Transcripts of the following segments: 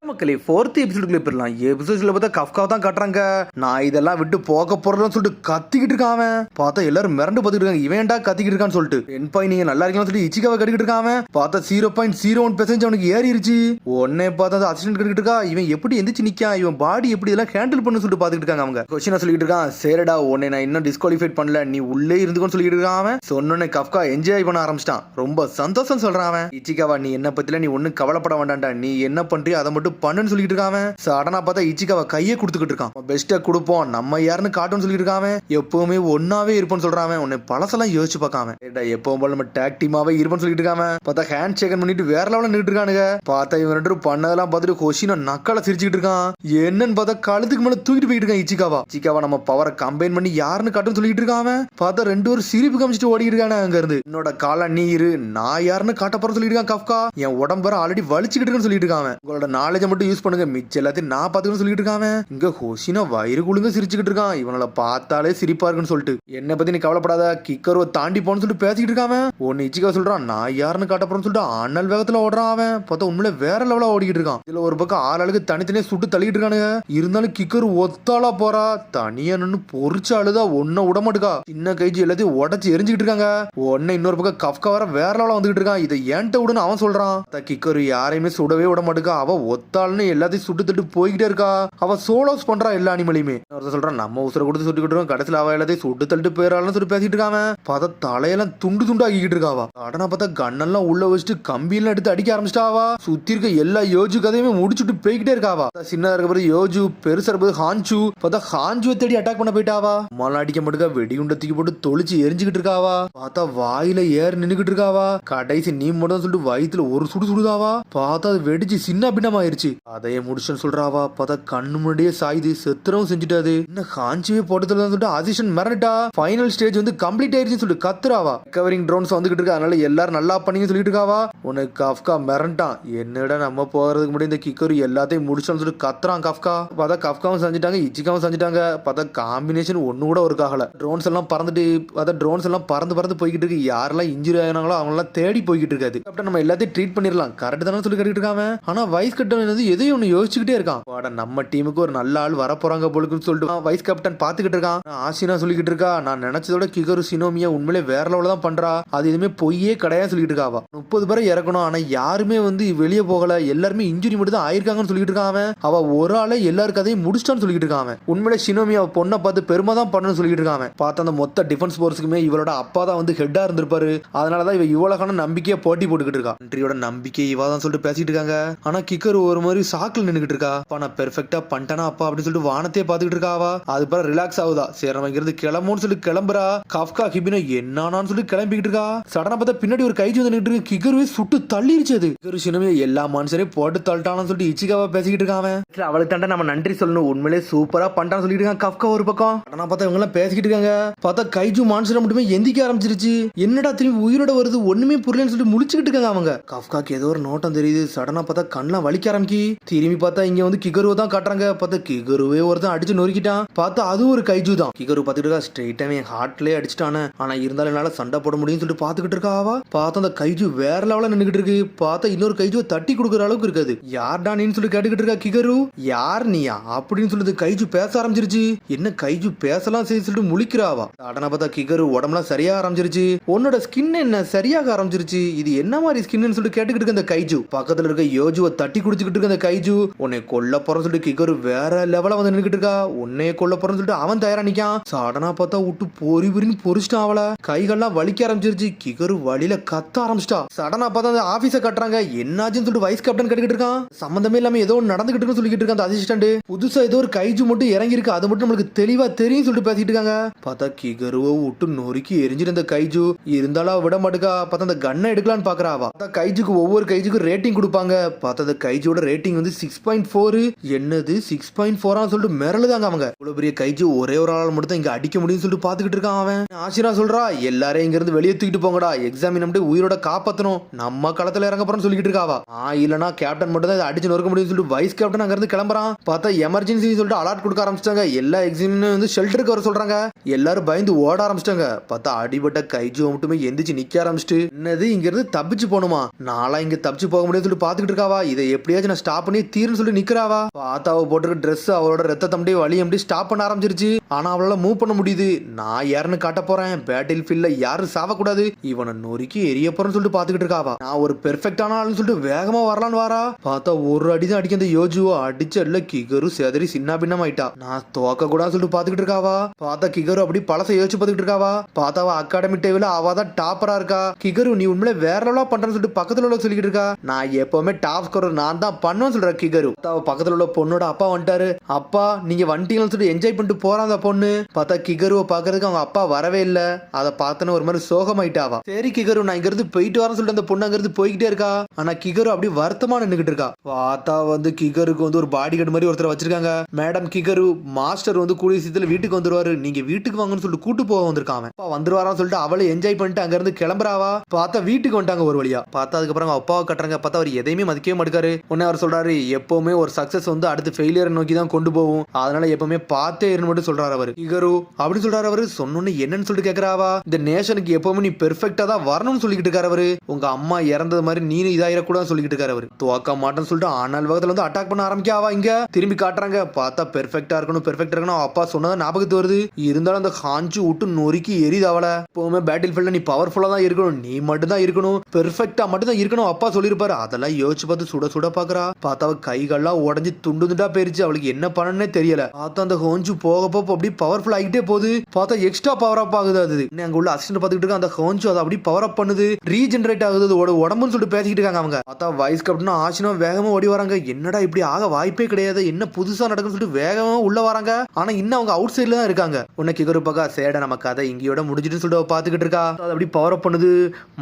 மக்களே 4th எபிசோடுக்குள்ள போயிடலாம். எபிசோட்ல பார்த்தா கஃப்காவை தான் காட்டுறாங்க. நான் இதெல்லாம் விட்டு போக போறேன்னு சொல்லிட்டு கத்திக்கிட்டு இருக்கான். பார்த்தா எல்லாரும் மிரண்டு பார்த்துட்டு இருக்காங்க. இவன்டா கத்திக்கிட்டு இருக்கான்னு சொல்லிட்டு 10 நீங்க நல்லா இருக்கீங்கன்னு சொல்லி இச்சிகாவை கட்டிக்கிட்டு இருக்கான். பார்த்தா 0.01% அவனுக்கு ஏறிடுச்சு. உடனே பார்த்தா அசிஸ்டன்ட் கட்டிக்கிட்டு இருக்கா. இவன் எப்படி எந்திரிச்சு நிக்கான், இவன் பாடி எப்படி இதெல்லாம் ஹேண்டில் பண்ணு சொல்லிட்டு பார்த்துக்கிட்டு இருக்காங்க. அவங்க கொஸ்டினா சொல்லிட்டு இருக்கான். சரிடா உன்னை நான் இன்னும் டிஸ்குவாலிஃபைட் பண்ணல, நீ உள்ளே இருந்துக்கோன்னு சொல்லிட்டு இருக்கான். சொன்னோன்னே கஃப்கா என்ஜாய் பண்ண ஆரம்பிச்சிட்டான். ரொம்ப சந்தோஷம் சொல்றான். இச்சிகாவா நீ என்ன பத்தில நீ ஒன்னும் கவலைப்பட வேண்டாம்டா, நீ என்ன பண்றியோ அதை மட்டும் பண்ணுன்னு சொல்லிட்டு இருக்கான். சடனா பார்த்தா இச்சிகாவை கையை கொடுத்துக்கிட்டு இருக்கான். பெஸ்ட்டா கொடுப்போம், நம்ம யாருன்னு காட்டுன்னு சொல்லிட்டு இருக்கான். எப்பவுமே ஒன்னாவே இருப்போம்னு சொல்றான். உன்னை பழசெல்லாம் யோசிச்சு பார்க்காம எப்பவும் போல நம்ம டேக் டீமாவே இருப்போம்னு சொல்லிட்டு இருக்காம. பார்த்தா ஹேண்ட் ஷேக் பண்ணிட்டு வேற லெவலில் நின்றுட்டு இருக்கானுங்க. பார்த்தா இவன் ரெண்டு பண்ணதெல்லாம் பார்த்துட்டு கொஷினா நக்கலை சிரிச்சுக்கிட்டு இருக்கான். என்னன்னு பார்த்தா கழுத்துக்கு மேல தூக்கிட்டு போயிட்டு இருக்கான் இச்சிகாவா நம்ம பவரை கம்பைன் பண்ணி யாருன்னு காட்டுன்னு சொல்லிட்டு இருக்காம. பார்த்தா ரெண்டு ஒரு சிரிப்பு காமிச்சிட்டு ஓடிட்டு இருக்கானே அங்க இருந்து. என்னோட கால நீ இரு, நான் யாருன்னு காட்ட போறேன்னு சொல்லிட்டு இருக்கான் கஃப்கா. என் உடம்பு ஆல்ரெடி வலிச்சுக்கிட்டு இருக்குன்னு சொல்லிட்டு இருக்காங்க. உங்களோட நாலேஜை மட்டும் யூஸ் பண்ணுங்க, மிச்சம் எல்லாத்தையும் நான் பாத்துக்கணும்னு சொல்லிட்டு இருக்காங்க. இங்க ஹோஷினா வயிறு குழுங்க சிரிச்சுக்கிட்டு இருக்கான். இவனால பார்த்தாலே சிரிப்பா இருக்குன்னு சொல்லிட்டு என்ன பத்தி நீ கவலைப்படாத, கிக்கருவை தாண்டி போன்னு சொல்லிட்டு பேசிக்கிட்டு இருக்காம. ஒன்னு இச்சிகா சொல்றான் நான் யாருன்னு காட்ட போறேன்னு சொல்லிட்டு அண்ணல் வேகத்துல ஓடுறான். அவன் பார்த்தா உண்மையில வேற லெவலா ஓடிக்கிட்டு இருக்கான். இதுல ஒரு பக்கம் ஆளுக்கு தனித்தனியா சுட்டு தள்ளிட்டு இருக்கானுங்க. இருந்தாலும் கிக்கரு ஒத்தாளா போறா, தனியா நின்னு பொறிச்ச அழுதா ஒன்ன விட மாட்டுக்கா. சின்ன கைஜி எல்லாத்தையும் உடச்சு எரிஞ்சுக்கிட்டு இருக்காங்க. உடனே இன்னொரு பக்கம் கஃப்கா வர வேற லெவலா வந்துகிட்டு இருக்கான். இதை ஏன்ட்ட விடுன்னு அவன் சொல்றான். கிக்கரு யாரையுமே சுடவே விட மாட்டுக்கா. அவ ஒத்தாள்னு எல்லாத்தையும் சுட்டு தட்டு போய்கிட்டே இருக்கா. அவ சோலோஸ் பண்றா எல்லா அனிமலையுமே. சொல்றான் நம்ம உசுர கொடுத்து சுட்டுக்கிட்டு இருக்கோம், கடைசியில் அவ எல்லாத்தையும் சுட்டு தள்ளிட்டு போயிடறாள்னு சொல்லி பேசிட்டு இருக்காம. பார்த்தா தலையெல்லாம் துண்டு துண்டு ஆக்கிட்டு இருக்காவா. உடனே பார்த்தா கண்ணெல்லாம் உள்ள வச்சுட்டு கம்பியெல்லாம் எடுத்து அடிக்க ஆரம்பிச்சிட்டாவா. சுத்தி இருக்க எல்லா யோஜு கதையுமே முடிச்சுட்டு போய்கிட்டே இருக்காவா. சின்னதா இருக்க யோஜு, பெருசா இருப்பது ஹான்சு. பார்த்தா ஹான்சுவை தேடி அட்டாக் பண்ண போயிட்டாவா. மழை அடிக்க மாட்டுக்கா, வெடிகுண்டை தூக்கி போட்டு தொளிச்சு எரிஞ்சுக்கிட்டு இருக்காவா. பார்த்தா வாயில ஏறி நின்னுக்கிட்டு இருக்காவா. கடைசி நீ மட்டும் சொல்லிட்டு வயிற்றுல ஒரு சுடு சுடுதாவா. பார்த்தா அது வெடிச்சு சின்ன பின்னமாயிருச்சு. அதையே முடிச்சுன்னு சொல்றாவா. பார்த்தா கண்ணு முன்னாடியே சாயுது, செத்துறவும் செஞ்சுட்டாது. இன்னும் ஹான்சுவே போட்டதுல சொல்லிட்டு அசிஸ்டன்ட் மிரண்டா. ஃபைனல் ஸ்டேஜ் வந்து கம்ப்ளீட் ஆயிருச்சுன்னு சொல்லிட்டு கத்துறாவா. ரெக்கவரிங் ட்ரோன்ஸ் வந்துகிட்டு இருக்கு, அதனால எல்லாரும் நல்லா பண்ணீங்கன்னு சொல்லிட்டு இருக்காவா. உனக்கு கஃப்கா மிரண்டான். என்னடா நம்ம போறதுக்கு முன்னாடி இந்த கிக்கரு எல்லாத்தையும் முடிச்சோன்னு சொல்லிட்டு கத்துறான் கஃப்கா. பார்த்தா கஃப்காவும் செஞ்சுட்டாங்க, இச்சிகாவும் செஞ்சுட்டாங்க. பார்த்தா காம்பினேஷன் ஒன்னு கூட ஒரு ஆகல. ட்ரோன்ஸ் எல்லாம் பறந்துட்டு பார்த்தா ட்ரோன்ஸ் எல்லாம் பறந்து பறந்து போய்கிட்டு இருக்கு. யாரெல்லாம் இன்ஜுரி ஆனாங்களோ அவங்க எல்லாம் தேடி போய்கிட்டு இருக்காது. நம்ம எல்லாத்தையும் ட்ரீட் பண்ணிடலாம் கரெக்ட் தானே சொல்லி கட்டிட்டு இருக்காங்க. ஆனா வைஸ் கேப்டன் எதையும் ஒண்ணு யோசிச்சுக்கிட்டே இருக்கான். நம்ம டீமுக்கு ஒரு நல்ல ஆள் வர போறாங்க போலுக்குன்னு சொல்லிட்டு வைஸ் கேப்டன் பாத்துக்கிட்டு இருக்கான். ஆசினா சொல்லிக்கிட்டு இருக்கா. நான் நினைச்சதோட கிகரு சினோமியா உண்மையிலே வேற லெவல தான் பண்றா, அது எதுவுமே பொய்யே கிடையாது சொல்லிட்டு இருக்காவா. 30 பேரை இறக்கணும், ஆனா யாருமே வெளியே போகல, எல்லாருமே இன்ஜுரி மட்டும் தான் ஆயிருக்காங்கன்னு சொல்லிட்டு இருக்கான். அவ ஒரு ஆளே எல்லாரு கதையும் முடிச்சிட்டான்னு சொல்லிட்டு இருக்கான். உண்மையிலே சினோமியா பொண்ணை பார்த்து பெருமை தான் பண்ணணும்னு சொல்லிட்டு இருக்கான். பார்த்தா அந்த மொத்த டிஃபென்ஸ் போர்ஸுக்குமே இவளோட அப்பா தான் ஹெட்டா இருந்திருப்பாரு. அதனாலதான் இவ இவ்வளவு நம்பிக்கையா போட்டி போட்டுக்கிட்டு இருக்கா. இன்றையோட நம்பிக்கை இவா தான் சொல்லிட்டு பேசிட்டு இருக்காங்க. ஆனா கிக்கர் ஒரு மாதிரி சாக்கில் நின்னுக்கிட்டு இருக்கா. நான் பெர்ஃபெக்ட்டா பண்ணிட்டேனா அப்பா அப்படின்னு சொல்லிட்டு வானத்தையே பாத்துக்கிட்டு இருக்காவா. அது பிற ரிலாக்ஸ் ஆகுதா. சரி நம்ம இங்கிருந்து கிளம்புன்னு சொல்லி கிளம்புறா. கஃப்கா ஹிபினோ என்னான்னு சொல்லி கிளம்பிக்கிட்டு இருக்கா. சடனா பார்த்தா பின்னாடி ஒரு கைஜி வந்து நின்னுட்டு இருக்கு. கிகருவே சுட்டு தள்ளிருச்சு. அது கிகரு சினமே எல்லா மனுஷரையும் போட்டு தள்ளிட்டான்னு சொல்லிட்டு இச்சிகாவா பேசிக்கிட்டு இருக்காங்க. அவளுக்கு தாண்டா நம்ம நன்றி சொல்லணும், உண்மையிலே சூப்பரா பண்ணிட்டான்னு சொல்லிட்டு இருக்காங்க கஃப்கா ஒரு பக்கம். ஆனா பார்த்தா இவங்க எல்லாம் பேசிக்கிட்டு இருக்காங்க. பார்த்தா கைஜு மான்சரை மட்டுமே எந்திக்க ஆரம்பிச்சிருச்சு. என்னடா திரும்பி உயிரோட வருது ஒண்ணுமே புரியலன்னு சொல்லிட்டு முடிச்சுக்கிட்டு இருக்காங்க அவங்க. கஃப்காக்கு ஏதோ ஒரு நோட்டம் தெரியுது. சடனா பார்த்தா கண்ணெல்லாம் வலிக்க ஆரம்பிக்கி. திரும்பி பார்த்தா இங்க கிகருவை தான் காட்டுறாங்க. பார்த்தா கிகருவே ஒருத்தன் அடிச்சு நொறுக்கிட்டான். பார்த்தா அது ஒரு கைஜு தான். கிகரு பாத்துக்கிட்டு ஸ்ட்ரெயிட்டாவே ஹார்ட்லயே அடிச்சுட்டானே. ஆனா இருந்தாலும் என்னால சண்டை போட முடியும்னு சொல்லிட்டு பாத்துக்கிட்டு இருக்காவா. பார்த்தா அந்த கைஜு வேற லெவல நின்னுகிட்டு இருக்கு. பார்த்தா இன்னொரு கைஜுவை தட்டி கொடுக்குற அளவுக்கு இருக்காது. யார்டா நீன்னு சொல்லி கேட்டுக்கிட்டு இருக்கா கிகரு. யார் நீயா அப்படின்னு சொல்லிட்டு கைஜு பேச ஆரம்பிச்சிருச்சு. என்ன கைஜு பேசலாம் செய்ய சொல்லிட்டு முழிக்கிறாவா. உடனே பார்த்தா கிகரு உடம்புலாம் சரியாக ஆரம்பிச்சிருச்சு. உன்னோட ஸ்கின் என்ன சரியாக ஆரம்பிச்சிருச்சு, இது என்ன மாதிரி ஸ்கின்னு சொல்லிட்டு கேட்டுக்கிட்டு இருக்க அந்த கைஜு. பக்கத்துல இருக்க யோஜுவை தட்டி குடிச்சுக்கிட்டு இருக்க அந்த கைஜு. உன்னை கொல்ல போறன்னு சொல்லிட்டு கிகரு வேற லெவல வந்து நின்னுக்கிட்டு இருக்கா. உன்னைய கொல்ல போறன்னு சொல்லிட்டு அவன் தயாரா நிக்கான். சடனா பார்த்தா விட்டு பொறி பொறின்னு பொறிச்சிட்டான் அவளை. கைகள்லாம் வலிக்க ஆரம்பிச்சிருச்சு. கிகரு வழியில கத்த ஆரம்பிச்சிட்டா. சடனா பார்த்தா அந்த ஆபீஸ கட்டுறாங்க. என்னாச்சுன்னு சொல்லிட்டு வைஸ் கேப்டன் கேட்டுக்கிட்டு இருக்கான். சம்பந்தமே இல்லாம ஏதோ நடந்துகிட்டு இருக்குன்னு சொல்லிட்டு இருக்கான் அந்த அசிஸ்டன்ட். புதுசா ஏதோ ஒரு கைஜு மட்டும் இறங்கி இருக்கு, அது மட்டும் நம்மளுக்கு தெளிவா தெரியும் சொல்லிட்டு பேசிட்டு இருக்காங்க. பார்த்தா கிகருவை விட்டு நொறுக்கி எரிஞ்சிருந்த கைஜு இருந்தாலும் விட மாட்டுக்கா. பார்த்தா அந்த கண்ணை எடுக்கலான்னு பாக்குறாவா. பார்த்தா கைஜுக்கு ஒவ்வொரு கைஜுக்கும் ரேட்டிங் கொடுப்பாங்க. பார்த்தா அந்த கைஜோட ரேட்டிங் 6.4. என்னது 6.4 சொல்லிட்டு மிரளுதாங்க அவங்க. இவ்வளவு பெரிய கைஜு ஒரே ஒரு ஆள் மட்டும் தான் இங்க அடிக்க முடியும்னு சொல்லிட்டு பாத்துக்கிட்டு இருக்கான் அவன். ஆசிரா சொல்றா எல்லாரையும் இங்க இருந்து வெளியே தூக்கிட்டு போங்கடா, எக்ஸாமின் நம்ம உயிரோட காப்பாத்தணும், நம்ம களத்துல இறங்க போறோம்னு சொல்லிட்டு இருக்காவா. இல்லனா கேப்டன் மட்டும் தான் அடிச்சு நொறுக்க முடியும்னு சொல்லிட்டு வைஸ் கேப்டன் அங்க இருந்து கிளம்புறான். பார்த்தா எமர்ஜென்சி சொல்லிட்டு அலர்ட் கொடுக்க ஆரம்பிச்சிட்டாங்க. எல்லா எக்ஸாமினும் ஷெல்டருக்கு வர சொல்றாங்க. எல்லாரும் பயந்து ஓட ஆரம்பிச்சிட்டாங்க. பார்த்தா அடிபட்ட கைஜு மட்டுமே எந்திரிச்சு நிக்க ஆரம்பிச்சிட்டு என்னது இங்க இருந்து தப்பிச்சு போகணுமா, நாளா இங்க தப்பிச்சு போக முடியும்னு சொல்லிட்டு பாத்துக்கிட்டு இருக்காவா. இதை எப்படியாச்சும் நான் ஸ்டாப் பண்ணி தீர்னு சொல்லி நிக்கிறாவா. பார்த்தா அவ போட்டிருக்க ட்ரெஸ் அவளோட ரத்தத்தை அப்படியே வலி அப்படி ஸ்டாப் பண்ண ஆரம்பிச்சிருச்சு. ஆனா அவளால மூவ் பண்ண முடியுது. நான் யாருன்னு காட்ட போறேன், பேட்டில் ஃபீல்ட்ல யாரும் சாவக்கூடாது, இவனை நொறுக்கி எரிய போறேன்னு சொல்லிட்டு பாத்துக்கிட்டு இருக்காவா. நான் ஒரு பெர்ஃபெக்டான ஆளுன்னு சொல்லிட்டு வேகமா வரலான்னு வாரா. பார்த்தா ஒரு அடிதான் அடிக்க அந்த யோஜுவோ அடிச்ச இல்ல கிகரு செதறி சின்ன பின்னம் ஆயிட்டா. நான் தோக்க கூடாது சொல்லிட்டு பாத்துக்கிட்டு இருக்காவா. பார்த்தா கிகரு அப்படி பழச யோசிச்சு பாத்துக்கிட்டு இருக்காவா. பார்த்தாவா அகாடமி டேவில அவதான் டாப்பரா இருக்கா. கிகரு நீ உண்மையில வேற லெவலா பண்றேன்னு சொல்லிட்டு பக்கத்துல உள்ள சொல்லிக்கிட்டு இருக்கா. நான் எப்பவுமே டாப் ஸ்கோரர் நான் தான் பண்ணுவேன்னு சொல்ற கிகரு. பக்கத்துல உள்ள பொண்ணோட அப்பா வந்துட்டாரு. அப்பா நீங்க வண்டிங்கன்னு சொல்லிட்டு என்ஜாய் பண்ணிட்டு போறான் அந்த பொண்ணு. பார்த்தா கிகருவை பாக்குறதுக்கு அவங்க அப்பா வரவே இல்ல. அதை பார்த்தோன்னு ஒரு மாதிரி சோகமாயிட்டாவா. சரி கிகரு நான் இங்க இருந்து போயிட்டு வரேன்னு சொல்லிட்டு அந்த பொண்ணு அங்க இருந்து போய்கிட்டே இருக்கா. ஆனா கிகரு அப்படி வருத்தமா நின்னுகிட்டு இருக்கா. பார்த்தா கிகருக்கு ஒரு பாடி கார்டு மாதிரி ஒருத்தர் வச்சிருக்காங்க. மேடம் கிகரு மாஸ்டர் கூடிய சீக்கிரத்துல வீட்டுக்கு வந்துருவாரு, நீங்க வீட்டுக்கு வாங்கன்னு சொல்லிட்டு கூட்டு போக வந்திருக்காங்க. வந்துருவாரான்னு சொல்லிட்டு அவளை என்ஜாய் பண்ணிட்டு அங்க இருந்து கிளம்புறாவா. பார்த்தா வீட்டுக்கு வந்துட்டாங்க ஒரு வழியா. பார்த்தா அதுக்கப்புறம் அப்பாவை கட்டுறாங்க. பார்த்தா அவர் எதையுமே மதிக்கவே மாட்டாரு. உடனே அவர் சொல்றாரு எப்பவுமே ஒரு சக்சஸ் அடுத்து ஃபெயிலியர் நோக்கி தான் கொண்டு போகும், அதனால எப்பவுமே பார்த்தே இருந்து மட்டும் சொல்றாரு அவரு. கிகரு அப்படி சொல்றாரு அவரு. சொன்னோன்னு என்னன்னு சொல்லிட்டு கேக்குறாவா. இந்த நேஷனுக்கு எப்பவுமே நீ பெர்ஃபெக்டா தான் வரணும்னு சொல்லிட்டு இருக்காரு அவரு. உங்க அம்மா இறந்தது மாதிரி நீனு இதாயிரக்கூடாது சொல்லிட்டு இருக்காரு அவரு. துவக்க மாட்டேன்னு சொல்லிட்டு ஆனால் வேகத்துல அட்டாக் பண்ண ஆரம்பிக்காவா. இங்க திரும்பி காட்டுறாங்க. பார்த்தா பெர்ஃபெக்டா இருக்கணும் பெர்ஃபெக்டா இருக்கணும் அப்பா சொன்னது ஞாபகத்து வருது. இருந்தாலும் அந்த காஞ்சு விட்டு நொறுக்கி எரியுது அவளை. எப்பவுமே பேட்டில் ஃபீல்ட்ல நீ பவர்ஃபுல்லா தான் இருக்கணும், நீ மட்டும் தான் இருக்கணும், பெர்ஃபெக்டா மட்டும் தான் இருக்கணும் அப்பா சொல்லிருப்பாரு. அதெல்லாம் யோசிச்சு பார்த்து சுட சுட பாக்குறா. பார்த்தா அவ கைகள்லாம் உடஞ்சு துண்டு துண்டா போயிருச்சு. அவளுக்கு என்ன பண்ணனே தெரியல. பார்த்தா அந்த ஹோஞ்சு போக போக அப்படி பவர்ஃபுல் ஆகிட்டே போகுது. பார்த்தா எக்ஸ்ட்ரா பவர் அப் ஆகுது. அது அங்க உள்ள அசிஸ்டன்ட் பாத்துக்கிட்டு இருக்க அந்த ஹோஞ்சு அதை அப்படி பவர் அப் பண்ணுது, ரீஜெனரேட் ஆகுது உடம்புன்னு சொல்லிட்டு பேசிக்கிட்டு இருக்காங்க அவங்க. பார்த்தா வைஸ் கேப்டன் ஆச்சினா வேகமா ஓடி வராங்க. என்னடா இப்படி ஆக வாய்ப்பே கிடையாது, என்ன புதுசா நடக்குன்னு சொல்லிட்டு வேகமா உள்ள வராங்க. ஆனா இன்னும் அவங்க அவுட் சைட்ல தான் இருக்காங்க. உன்னை கிகரு பக்கா சேட நம்ம கதை இங்கயோட முடிஞ்சிட்டு சொல்லிட்டு பாத்துக்கிட்டு இருக்கா. அது அப்படி பவர் அப் பண்ணுது.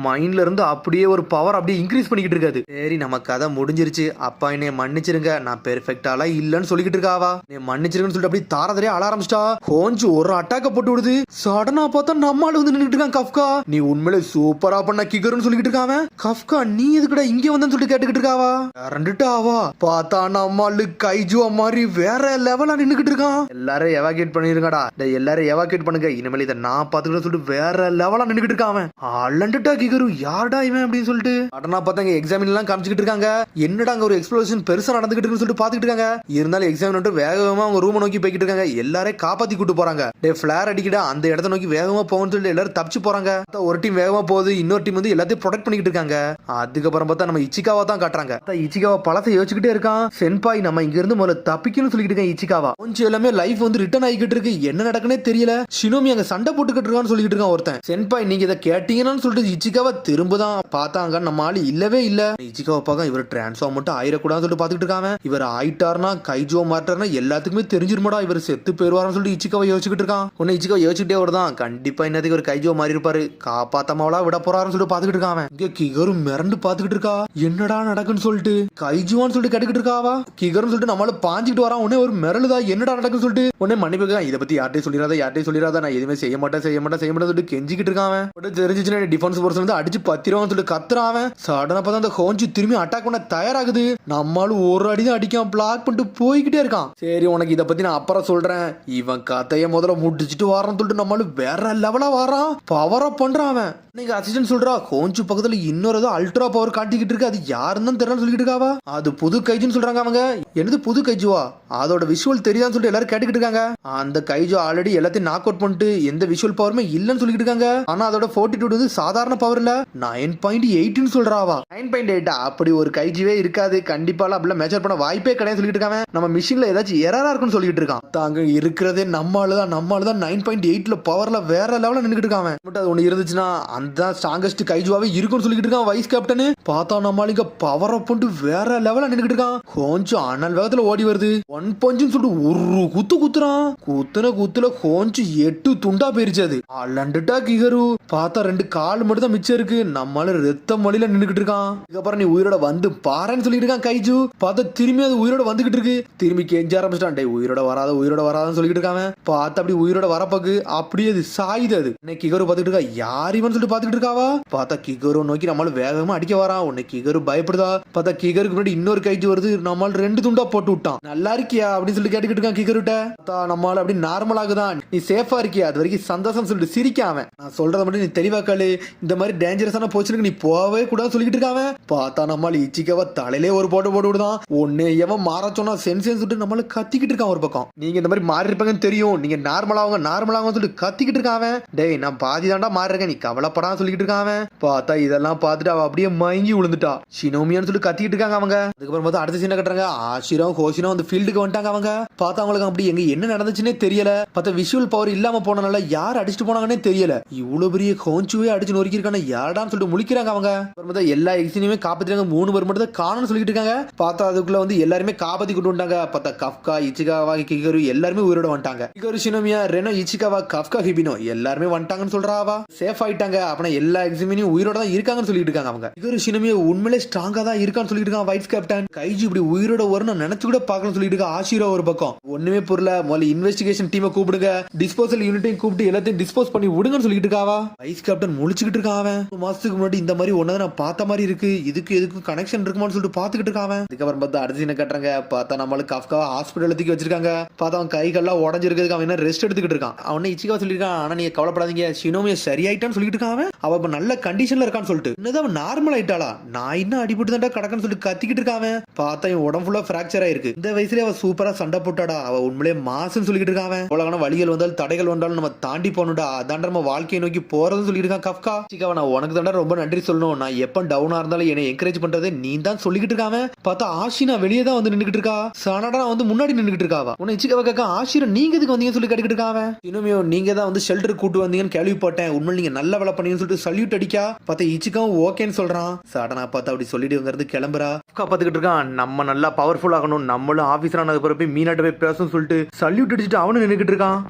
மைண்ட்ல இருந்து அப்படியே ஒரு பவர் அப்படியே இன்க்ரீஸ் பண்ணிக்கிட்டு இருக்காது. சரி நம்ம கதை முடிஞ்சிருச்சு, அப்பா என்னை மன்னிச்சிருங்க, நான் பெர்ஃபெக்டால இல்லன்னு சொல்லிக்கிட்டு இருக்காவா. நீ மன்னிச்சிருங்கன்னு சொல்லிட்டு அப்படி தாரதரே அழ ஆரம்பிச்சிட்டா. ஹோஞ்சு ஒரு அட்டாக்க போட்டு விடுது. சடனா பார்த்தா நம்மால நின்னுட்டு இருக்கான் கஃப்கா. நீ உண்மையிலே சூப்பரா பண்ண கிகருன்னு சொல்லிக்கிட்டு இருக்காவ. கஃப்கா நீ எதுக்குடா இங்க வந்தன்னு சொல்லிட்டு கேட்டுக்கிட்டு இருக்காவா. ரெண்டுட்டாவா பார்த்தா நம்மாலு கைஜுவா மாதிரி வேற லெவலா நின்னுக்கிட்டு இருக்கான். எல்லாரும் எவாகேட் பண்ணிருங்கடா, எல்லாரும் எவாகேட் பண்ணுங்க, இனிமேல் இதை நான் பாத்துக்கிட்டு சொல்லிட்டு வேற லெவலா நின்னுக்கிட்டு இருக்கான். அலண்டுட்டா கிகரு யாரடா இவன் அப்படின்னு சொல்லிட்டு அடனா பார்த்தா எக்ஸாமின் எல்லாம் காமிச்சுக்கிட்டு இருக்காங்க. என்னடா அங்க ஒரு எக்ஸ்ப்ளோஷன் பெருசா நடந்துகிட்டு இருக்குன்னு சொல்லிட்டு பாத்துக்கிட்டு இருக்காங்க. இருந்தாலும் எக்ஸாமின் வேகமா அவங்க ரூம் நோக்கி போய்கிட்டு இருக்காங்க. எல்லாரும் காப்பாத்தி கூட்டு போறாங்க. ஃபிளார் அடிக்கிட அந்த இடத்த நோக்கி வேகமா போகணும்னு சொல்லிட்டு எல்லாரும் தப்பிச்சு போறாங்க. ஒரு டீம் வேகமா போகுது, இன்னொரு டீம் எல்லாத்தையும் ப்ரொடெக்ட் பண்ணிக்கிட்டு இருக்காங்க. அதுக்கப்புறம் பார்த்தா நம்ம இச்சிகாவா தான் காட்டுறாங்க. இச்சிகாவா பழத்தை யோசிச்சுக்கிட்டே இருக்கான். சென்பாய் நம்ம இங்க இருந்து முதல்ல தப்பிக்கணும்னு சொல்லிட்டு இருக்கேன். இச்சிகாவா கொஞ்சம் எல்லாமே லைஃப் ரிட்டர்ன் ஆகிக்கிட்டு இருக்கு, என்ன நடக்குன்னே தெரியல. ஷினோமி அங்க சண்டை போட்டுக்கிட்டு இருக்கான்னு சொல்லிட்டு இருக்கான் ஒருத்தன். சென்பாய் நீங்க இதை கேட்டீங்கன்னு சொல்லிட்டு இச்சிகாவா திரும்பதான் பார்த்தாங்க. நம்ம ஆளு இல்லவே இல்ல. இச்சிகாவா பார்க்க இவர் டிரான்ஸ்ஃபார்ம் மட்டும் ஆயிரக்கூடாதுன்னு சொல்லிட்டு பாத்துக்கிட்டு இருக்காங்க. இவர் ஆயிட்டார்னா கைஜோ மாட்டார்னா எல்லாத்துக்குமே தெரிஞ்சிருமாடா, இவர் செத்து போயிருவாருன்னு சொல்லிட்டு இச்சிகாவா யோசிச்சுக்கிட்டு இருக்கான். உன்னை இச்சிகாவா யோசிச்சுட்டே வருதான். கண்டிப்பா இன்னதுக்கு ஒரு கைஜோ மாறி இருப்பாரு, காப்பாத்தமாவளா விட போறாருன்னு சொல்லிட்டு பாத்துக்கிட்டு இருக்கான். இங்க கிகரு மிரண்டு பாத்துக்கிட்டு இருக்கா. என்னடா நடக்குன்னு சொல்லிட்டு கைஜுவான்னு சொல்லிட்டு கேட்டுக்கிட்டு இருக்காவா. கிகர்னு சொல்லிட்டு நம்மளால பாஞ்சிட்டு வரான். உடனே ஒரு மிரளுதா, என்னடா நடக்குன்னு சொல்லிட்டு உடனே மன்னிப்பு இதை பத்தி யார்ட்டையும் சொல்லிடாத, நான் எதுவுமே செய்ய மாட்டேன் சொல்லிட்டு கெஞ்சிக்கிட்டு இருக்கான். தெரிஞ்சிச்சுன்னா டிஃபென்ஸ் போர்ஸ் அடிச்சு பத்திரவான்னு சொல்லிட்டு கத்துறான். சடனா பார்த்தா அந்த ஹோஞ்சி திரும்பி அட்டாக் பண்ண தயாராகுது. நம்மளும் ஒரு அடிதான் அடிக்கான், பிளாக் பண்ணிட்டு போய்கிட்டே இருக்கான். சரி உனக்கு இதை பத்தி நான் அப்புறம் சொல்றேன், இவன் கதையை முதல்ல முடிச்சுட்டு வரான்னு சொல்லிட்டு நம்மளும் வேற லெவலா வரான், பவரா பண்றான். அவன் நீங்க அசிஸ்டன்ட் சொல்றா ஹோஞ்சு பக்கத்துல இன்னொரு ஏதோ அல்ட்ரா பவர் காட்டிக்கிட்டு இருக்கு, அது யாருன்னு தெரியல சொல்லிட்டு இருக்காவா. அது புது கைஜுன்னு சொல்றாங்க அவங்க. என்னது புது கைஜுவா, அதோட விஷுவல் தெரியாதுன்னு சொல்லிட்டு எல்லாரும் கேட்டுக்கிட்டு இருக்காங்க. அந்த கைஜோ ஆல்ரெடி எல்லாத்தையும் நாக் அவுட் பண்ணிட்டு எந்த விஷுவல் பவருமே இல்லன்னு சொல்லிட்டு இருக்காங்க. ஆனா அதோட 42 சாதாரண பவர் இல்ல, 9.8 சொல்றாவா. 9.8 அப்படி ஒரு கைஜுவே இருக்காது, கண்டிப்பா அப்படிலாம் மெஷர் பண்ண வாய்ப்பே கிடையாது சொல்லிட்டு இருக்காங்க. நம்ம மிஷின்ல ஏதாச்சும் எரரா இருக்குன்னு சொல்லிட்டு இருக்கான். தாங்க இருக்கிறதே நம்மாலதான் 9.8 பவர்ல வேற லெவல்ல நின்னுட்டு இருக்காங்க. பட் அது ஒண்ணு இருந்துச்சுன்னா அந்த ஸ்ட்ராங்கஸ்ட் கைஜுவாவே இருக்குன்னு சொல்லிட்டு இருக்கான் வைஸ் கேப்டன். பார்த்தா நம்மளுக்கு பவர் அப் பண்ணிட்டு வேற லெவல்ல நின்னுட்டு இருக்கான். கொஞ்சம் அனல் வேகத்துல ஓடி வருது. 1 பஞ்சுன்னு சொல்லிட்டு ஒரு குத்துறான். குத்துல கொஞ்சம் 8 துண்டா போயிருச்சு. அது அலண்டுட்டா கிகரு. பார்த்தா 2 கால் மட்டும் தான் மிச்சம் இருக்கு. நம்மளால ரத்தம் வழியில நின்னுகிட்டு இருக்கான். இதுக்கப்புறம் நீ உயிரோட வந்து பாருன்னு சொல்லிட்டு இருக்கான் கைஜு. பார்த்தா திரும்பி அது உயிரோட வந்துகிட்டு இருக்கு. திரும்பி கெஞ்ச ஆரம்பிச்சிட்டான். டே உயிரோட வராதுன்னு சொல்லிட்டு இருக்காங்க. பார்த்தா அப்படி உயிரோட வரப்பக்கு அப்படியே அது சாயுது. அது கிகரு பார்த்துட்டு இருக்கா, யார் இவன் சொல்லிட்டு பாத்துக்கிட்டு இருக்காவா. பார்த்தா கிகரு நோக்கி நம்மளால வேகமா அடிக்க வரான். உன்னை கிகரு பயப்படுதா. பார்த்தா கிகருக்கு முன்னாடி இன்னொரு கைஜு வருது. நம்மளால 2 துண்டா போட்டு விட்டான். நல்லா இருக்கியா அப்படின்னு சொல்லி கேட்டுக்கிட்டு இருக்கான் கிகருட்ட. நம்மளால அப்படி நார்மல் ஆகுதான், நீ சேஃபா இருக்கியா, அது வரைக்கும் சந்தோஷம் சொல்லிட்டு சிரிக்காம. நான் சொல்றத மட்டும் நீ தெளிவாக்காளு, இந்த மாதிரி டேஞ்சரஸான போச்சுக்கு நீ போவே கூடாது சொல்லிட்டு இருக்காவ. பார்த்தா நம்மளால இச்சிக்காவா தலையிலே ஒரு ஒரு போட்டு விடுதான் ஒன்னே எவன் மாற சொன்னா சென்சேன்னு சொல்லிட்டு நம்மள கத்திக்கிட்டு இருக்கான் ஒரு பக்கம். நீங்க இந்த மாதிரி மாறி இருப்பாங்கன்னு தெரியும், நீங்க நார்மலாக சொல்லிட்டு கத்திக்கிட்டு இருக்கான். டேய் நான் பாதி தாண்டா மாறி இருக்கேன், நீ கவலைப்படாம சொல்லிக்கிட்டு இருக்கான். பார்த்தா இதெல்லாம் பார்த்துட்டு அவ அப்படியே மயங்கி விழுந்துட்டா. ஷினோமியான்னு சொல்லி கத்திக்கிட்டு இருக்காங்க அவங்க. அதுக்கப்புறம் பார்த்தா அடுத்த சீனை கட்டுறாங்க. ஆஷிரம் ஹோஷிரம் அந்த ஃபீல்டுக்கு வந்துட்டாங்க அவங்க. பார்த்தா அவங்களுக்கு அப்படி எங்க என்ன நடந்துச்சுன்னே தெரியல. பார்த்தா விஷுவல் பவர் இல்லாம போனனால யார் அடிச்சுட்டு போனாங்கன்னே தெரியல. இவ்வளவு பெரிய கோஞ்சுவே அடிச்சு நொறுக்கிருக்கான யாருடான்னு சொல்லிட்டு முழிக்கிறாங்க அவங்க. எல்லா எக்ஸினையுமே காப்பாத்திட்டாங்க, 3 பேர் மட்டும் தான் காணன்னு சொல்லிட்டு இருக்காங்க. பார்த்தா அதுக்குள்ள வந்து எல்லாருமே காப்பாத்தி கொண்டு வந்துட்டாங்க. பார்த்தா கஃப்கா இச்சிகாவா கிகரு எல்லாருமே உயிரோட வந்துட்டாங்க. கிகரு ஷினோமியா ரெனோ இச்சிகாவா கஃப்கா ஹிபினோ எல்லாருமே வந்துட்டாங்கன்னு சொல்றாவா. சேஃப் ஆயிட்டாங்க. அப்பனா எல்லா எக்ஸிமினியும் உயிரோட தான் இருக்காங்கன்னு சொல்லிட்டு இருக்காங்க அவங்க. கிகரு ஷினோமியா உண்மையிலே ஸ்ட்ராங்கா தான் இருக்கான்னு சொல்லிட்டு இருக்காங்க வைஸ் கேப்டன். கைஜி இப்படி உயிரோட வரும்னு நினைச்சு கூட பார்க்கணும்னு சொல்லிட்டு இருக்க ஆஷிரோ ஒரு பக்கம். ஒண்ணுமே புரியல, முதல்ல இன்வெஸ்டிகேஷன் டீமை கூப்பிடுங்க, டிஸ்போசல் யூனிட்டையும் கூப்பிட்டு எல்லாத்தையும் டிஸ்போஸ் பண்ணி விடுங்கன்னு சொல்லிட்டு இருக்காவா. வைஸ் கேப்டன் முழிச்சுக்கிட்டு இருக்கான். ஒரு மாசத்துக்கு முன்னாடி இந்த மாதிரி ஒன்னதை நான் பார்த்த மாதிரி இருக்கு, இதுக்கு எதுக்கும் கனெக்ஷன் இருக்குமான்னு சொல்லிட்டு பாத்துக்கிட்டு இருக்கான். அதுக்கப்புறம் பார்த்தா அடுத்த சீனை கட்டுறாங்க. பார்த்தா நம்மளுக்கு கஃப்காவா ஹாஸ்பிட்டல் தூக்கி வச்சிருக்காங்க. பார்த்தா அவன் கைகள்லாம் உடஞ்சிருக்கிறதுக்கு அவன் என்ன ரெஸ்ட் எடுத்துக்கிட்டு இருக்கான். அவனை இச்சிகாவா சொல்லியிருக்கான், ஆனா நீங்க கவலைப்படாதீங்க ஷினோமியா சரியாயிட்டான்னு சொல்லிட்டு இருக்கான். அவ இப்ப நல்ல கண்டிஷன்ல இருக்கான்னு சொல்லிட்டு என்னதான் அவன் நார்மல் ஆயிட்டாளா, நான் இன்னும் அடிபட்டு தான் கிடக்குன்னு சொல்லிட்டு கத்திக்கிட்டு இருக்கான். பார்த்தா இவன் உடம்பு ஃபுல்லா பிராக்சர் ஆயிருக்கு. இந்த வயசுல அவ சூப்பரா சண்டை போட்டாடா, அவ உண்மையிலே மாசுன்னு சொல்லிட்டு இருக்கான். உலகான வழிகள் வந்தாலும் தடைகள் வந்தாலும் நம்ம தாண்டி போகணும்டா, அதான் நம்ம வாழ்க்கையை நோக்கி போறதுன்னு சொல்லிட்டு இருக்கான் கஃப்கா. சிக்காவா நான் உனக்கு தாண்டா ரொம்ப நன்றி சொல்லணும், நான் எப்ப டவுனா இருந்தாலும் என்னை என்கரேஜ் பண்றதே நீ தான் சொல்லிக்கிட்டு இருக்காம. பார்த்தா ஆஷினா வெளியே தான் வந்து நின்னுகிட்டு இருக்கா. சனடா வந்து முன்னாடி நின்னுகிட்டு இருக்காவா. உன்னை இச்சிகாவா கேட்க ஆஷிரா நீங்க எதுக்கு வந்தீங்கன்னு சொல்லி கேட்டுக்கிட்டு இருக்காவ. இனிமே நீங்க தான் வந்து ஷெல்டர் கூட்டு வந்தீங்கன்னு கேள்விப்பட்டேன், உண்மையில நீங்க நல்ல வேலை பண்ணீங்கன்னு சொல்லிட்டு சல்யூட் அடிக்கா. பார்த்தா இச்சிகாவும் ஓகேன்னு சொல்றான். சடனா பார்த்தா அப்படி சொல்லிட்டு கிளம்புறா. பாத்துக்கிட்டு இருக்கான், நம்ம நல்லா பவர்ஃபுல் ஆகணும், நம்மளும் ஆபீசர் ஆனது பிறகு மீனாட்ட போய் பேசணும்னு சொல்லிட்டு சல்யூட் அடிச்சுட்டு அவனு நின்னுகிட்டு இருக்கான்.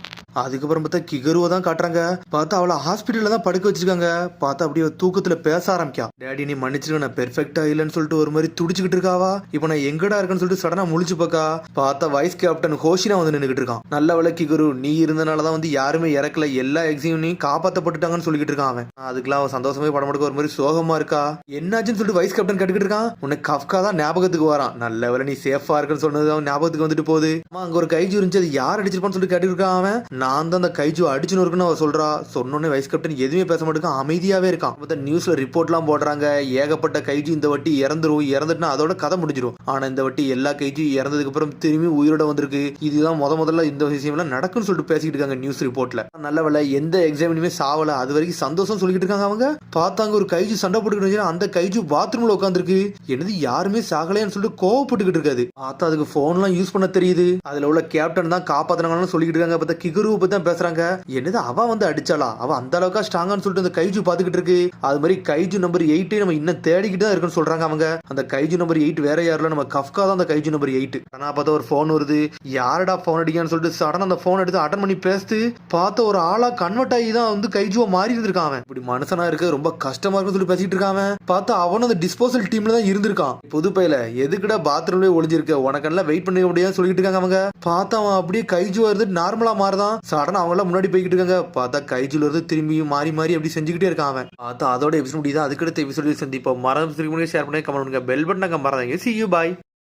அதுக்கப்புறம் பார்த்தா கிகருவை தான் காட்டுறாங்க. பார்த்தா அவளை ஹாஸ்பிட்டல்ல தான் படுக்க வச்சிருக்காங்க. பார்த்தா அப்படியே தூக்கத்துல பேச ஆரம்பிக்கா. டேடி நீ மன்னிச்சிருக்க, நான் பெர்ஃபெக்டா இல்லைன்னு சொல்லிட்டு ஒரு மாதிரி துடிச்சுக்கிட்டு இருக்காவா. இப்போ நான் எங்கடா இருக்கேன்னு சொல்லிட்டு சடனா முழிச்சு பாக்கா. பார்த்தா வைஸ் கேப்டன் ஹோஷினா வந்து நின்னுகிட்டு இருக்கான். நல்ல வேளை கிகரு நீ இருந்தனாலதான் வந்து யாருமே இறக்கல, எல்லா எக்ஸிமையும் காப்பாத்தப்பட்டுட்டாங்கன்னு சொல்லிட்டு இருக்கான் அவன். அதுக்கெல்லாம் அவன் சந்தோஷமே பட மாட்டேங்க, ஒரு மாதிரி சோகமா இருக்கா. என்னாச்சுன்னு சொல்லிட்டு வைஸ் கேப்டன் கேட்டுக்கிட்டு இருக்கான். உனக்கு கஃப்கா தான் ஞாபகத்துக்கு வரான், நல்ல வேளை நீ சேஃபா இருக்குன்னு சொன்னது அவன் ஞாபகத்துக்கு வந்துட்டு போகுது. அங்க ஒரு கைஜு இருந்துச்சு, அது யார் அடிச்சிருப்பான்னு சொல்லிட்டு கேட்டுட்டு இருக்கான் அவன். நான் தான் அந்த கைஜு அடிச்சுன்னு இருக்குன்னு அவ சொல்றா. சொன்னோன்னே வைஸ் கேப்டன் எதுவுமே பேச மாட்டேங்க, அமைதியாவே இருக்கான். நியூஸ்ல ரிப்போர்ட்லாம் போடுறாங்க, ஏகப்பட்ட கைஜு இந்த வட்டி இறந்துட்டுனா அதோட கதை முடிஞ்சிடும். ஆனா இந்த வட்டி எல்லா கைஜு இறந்ததுக்கு அப்புறம் திரும்பி உயிரோட வந்திருக்கு, இதுதான் முதல்ல இந்த விஷயம் எல்லாம் நடக்குன்னு சொல்லிட்டு பேசிக்கிட்டு இருக்காங்க நியூஸ் ரிப்போர்ட்ல. நல்ல வேலை எந்த எக்ஸாமினுமே சாவல, அது வரைக்கும் சந்தோஷம் சொல்லிட்டு இருக்காங்க அவங்க. பார்த்தாங்க ஒரு கைஜு சண்டை போட்டுக்கிட்டு, அந்த கைஜு பாத்ரூம்ல உட்காந்துருக்கு. என்னது யாருமே சாகலையான்னு சொல்லிட்டு கோவப்பட்டுக்கிட்டு இருக்காது. பார்த்தா அதுக்கு போன் எல்லாம் யூஸ் பண்ண தெரியுது. அதுல உள்ள கேப்டன் தான் காப்பாத்தினாங்கன்னு சொல்லிட்டு இருக்காங்க. பார்த்தா கிகரு பத்தி தான் பேசுறாங்க. என்னது அவ வந்து அடிச்சாளா, அவ அந்த அளவுக்கா ஸ்ட்ராங்கான்னு சொல்லிட்டு அந்த கைஜு பாத்துக்கிட்டு இருக்கு. அது மாதிரி கைஜு நம்பர் 8 நம்ம இன்னும் தேடிக்கிட்டு தான் இருக்குன்னு சொல்றாங்க அவங்க. அந்த கைஜு நம்பர் 8 வேற யாருல, நம்ம கஃப்கா தான் அந்த கைஜு நம்பர் 8. ஆனா பார்த்தா ஒரு போன் வருது. யாரடா போன் அடிக்கான்னு சொல்லிட்டு சடனா அந்த போன் எடுத்து அட்டன் பண்ணி பேசுது. பார்த்த ஒரு ஆளா கன்வெர்ட் ஆகி தான் வந்து கைஜுவா மாறி இருந்திருக்கான். இப்படி மனுஷனா இருக்கு ரொம்ப கஷ்டமா இருக்குன்னு சொல்லி பேசிட்டு இருக்கான். பார்த்தா அவனும் அந்த டிஸ்போசல் டீம்ல தான் இருந்திருக்கான். புது பையில எதுக்குடா பாத்ரூம்லயே ஒளிஞ்சிருக்க, உனக்கெல்லாம் வெயிட் பண்ண முடியாது சொல்லிட்டு இருக்காங்க அவங்க. பார்த்தா அவன் அப்படியே கைஜுவா இருந்து நார்மலா மாறுதான். சடனா அவங்க எல்லாம் முன்னாடி போய்கிட்டு இருக்காங்க. பார்த்தா கைஜுல இருந்து திரும்பியும் மாறி மாறி அப்படி செஞ்சுக்கிட்டே இருக்கான் அவன். பார்த்தா அதோட எபிசோட் முடியுது. அதுக்கடுத்த எபிசோட் சந்திப்போம். மறந்து ஷேர் பண்ணி கமெண்ட் பண்ணுங்க. பெல் பட்டன் மறந்தாங்க. See you, bye.